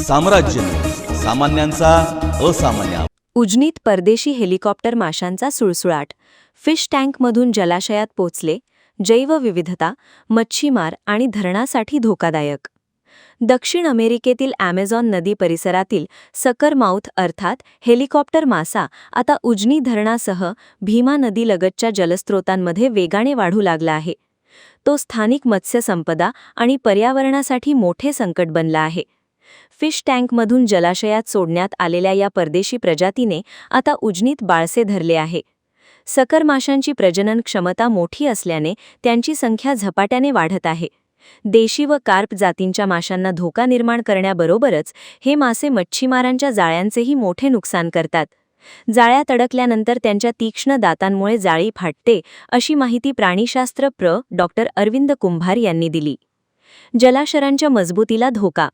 साम्राज्य सामान्यांचा असामान्य. उजनीत परदेशी हेलिकॉप्टर माशांचा सुळसुळाट. फिश टँकमधून जलाशयात पोचले. जैवविविधता, मच्छीमार आणि धरणासाठी धोकादायक. दक्षिण अमेरिकेतील ॲमेझॉन नदी परिसरातील सकर माउथ अर्थात हेलिकॉप्टर मासा आता उजनी धरणासह भीमा नदीलगतच्या जलस्रोतांमध्ये वेगाने वाढू लागला आहे. तो स्थानिक मत्स्यसंपदा आणि पर्यावरणासाठी मोठे संकट बनला आहे. फिश टँकमधून जलाशयात सोडण्यात आलेल्या या परदेशी प्रजातीने आता उजनीत बाळसे धरले आहे. सकर माशांची प्रजनन क्षमता मोठी असल्याने त्यांची संख्या झपाट्याने वाढत आहे. देशी व कार्प जातींच्या माशांना धोका निर्माण करण्याबरोबरच हे मासे मच्छीमारांच्या जाळ्यांचेही मोठे नुकसान करतात. जाळ्यात अडकल्यानंतर त्यांच्या तीक्ष्ण दातांमुळे जाळी फाटते, अशी माहिती प्राणीशास्त्र डॉ. अरविंद कुंभार यांनी दिली. जलाशरांच्या मजबूतीला धोका.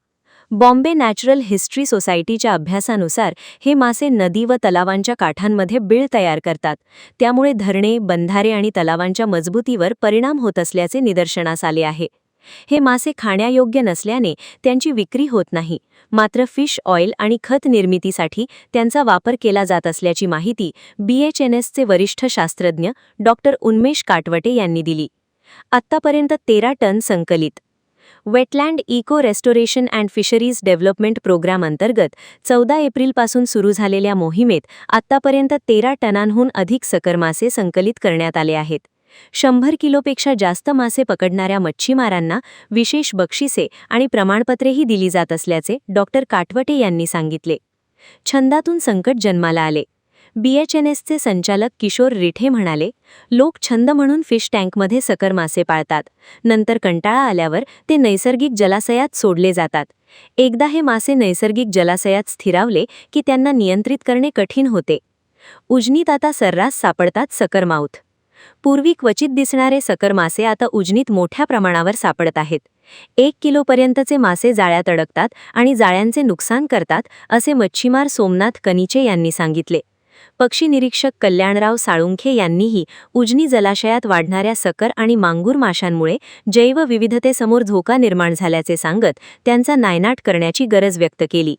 बॉम्बे नॅचरल हिस्ट्री सोसायटीच्या अभ्यासानुसार हे मासे नदी व तलावांच्या काठांमध्ये बीळ तयार करतात. त्यामुळे धरणे, बंधारे आणि तलावांच्या मजबूतीवर परिणाम होत असल्याचे निदर्शनास आले आहे. हे मासे खाण्यायोग्य नसल्याने त्यांची विक्री होत नाही, मात्र फिश ऑइल आणि खत निर्मितीसाठी त्यांचा वापर केला जात असल्याची माहिती BHNSचे वरिष्ठ शास्त्रज्ञ डॉ. उन्मेष काटवटे यांनी दिली. आत्तापर्यंत 13 टन संकलित. Wetland eco restoration and fisheries development programme अंतर्गत 14 एप्रिलपासून सुरू झालेल्या मोहिमेत आत्तापर्यंत 13 टनांहून अधिक सकर मासे संकलित करण्यात आले आहेत. 100 किलोपेक्षा जास्त मासे पकडणाऱ्या मच्छीमारांना विशेष बक्षिसे आणि प्रमाणपत्रेही दिली जात असल्याचे डॉ. काटवटे यांनी सांगितले. छंदातून संकट जन्माला आले. BHNSचे संचालक किशोर रिठे म्हणाले, लोक छंद म्हणून फिश टँकमध्ये सकर मासे पाळतात. नंतर कंटाळा आल्यावर ते नैसर्गिक जलाशयात सोडले जातात. एकदा हे मासे नैसर्गिक जलाशयात स्थिरावले की त्यांना नियंत्रित करणे कठीण होते. उजनीत आता सर्रास सापडतात सकर माउथ. पूर्वी क्वचित दिसणारे सकर मासे आता उजनीत मोठ्या प्रमाणावर सापडत आहेत. 1 किलोपर्यंतचे मासे जाळ्यात अडकतात आणि जाळ्यांचे नुकसान करतात, असे मच्छीमार सोमनाथ कनिचे यांनी सांगितले. पक्षी निरीक्षक कल्याणराव साळुंखे यांनीही उजनी जलाशयात वाढणाऱ्या सकर आणि मांगूर माशांमुळे जैवविविधतेसमोर धोका निर्माण झाल्याचे सांगत त्यांचा नायनाट करण्याची गरज व्यक्त केली.